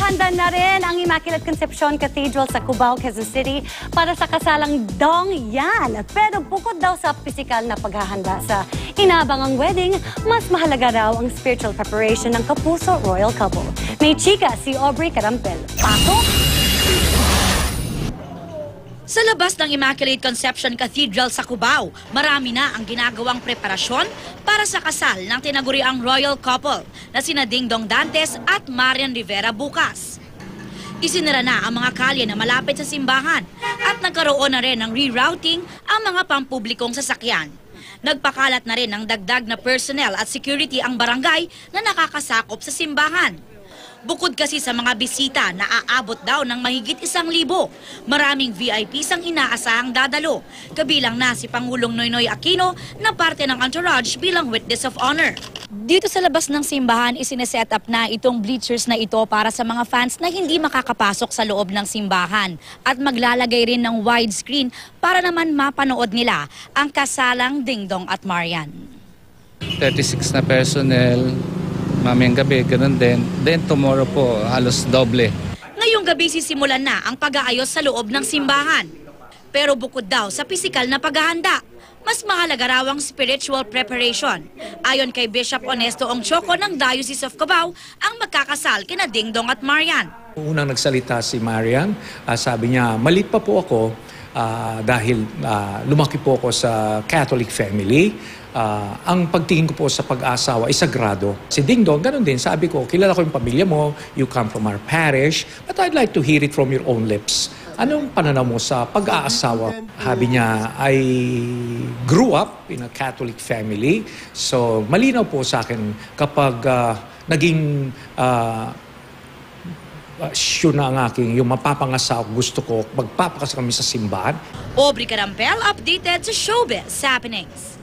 Naghahanda na rin ang Immaculate Conception Cathedral sa Cubao, Quezon City para sa kasalang Dong Yan. Pero bukod daw sa pisikal na paghahanda sa inaabangang wedding, mas mahalaga raw ang spiritual preparation ng kapuso royal couple. May chika si Aubrey Carampel. Pasok! Sa labas ng Immaculate Conception Cathedral sa Cubao, marami na ang ginagawang preparasyon para sa kasal ng tinaguriang royal couple na sina Ding Dong Dantes at Marian Rivera bukas. Isinara na ang mga kalye na malapit sa simbahan at nagkaroon na rin ng rerouting ang mga pampublikong sasakyan. Nagpakalat na rin ng dagdag na personnel at security ang barangay na nakakasakop sa simbahan. Bukod kasi sa mga bisita na aabot daw ng mahigit 1,000, maraming VIPs ang inaasahang dadalo, kabilang na si Pangulong Noynoy Aquino na parte ng entourage bilang witness of honor. Dito sa labas ng simbahan, isineset up na itong bleachers na ito para sa mga fans na hindi makakapasok sa loob ng simbahan at maglalagay rin ng widescreen para naman mapanood nila ang kasalang Ding Dong at Marian. 36 na personnel. Mamayang gabi, ganun din. Then tomorrow po, halos doble. Ngayong gabi sisimulan na ang pag-aayos sa loob ng simbahan. Pero bukod daw sa pisikal na paghahanda, mas mahalaga raw ang spiritual preparation. Ayon kay Bishop Honesto Ongchoco ng Diocese of Cubao, ang magkakasal kina Ding Dong at Marian. Unang nagsalita si Marian, sabi niya, maliit pa po ako dahil lumaki po ako sa Catholic family. Ang pagtingin ko po sa pag-aasawa ay sagrado. Si Ding Dong, ganun din. Sabi ko, kilala ko yung pamilya mo, you come from our parish, but I'd like to hear it from your own lips. Anong pananaw mo sa pag-aasawa? Sabi niya, I grew up in a Catholic family. So, malinaw po sa akin kapag naging sure na ang aking yung mapapangasawa, gusto ko, magpapakasal kami sa simbahan. Aubrey Carampel, updated sa Showbiz Happenings.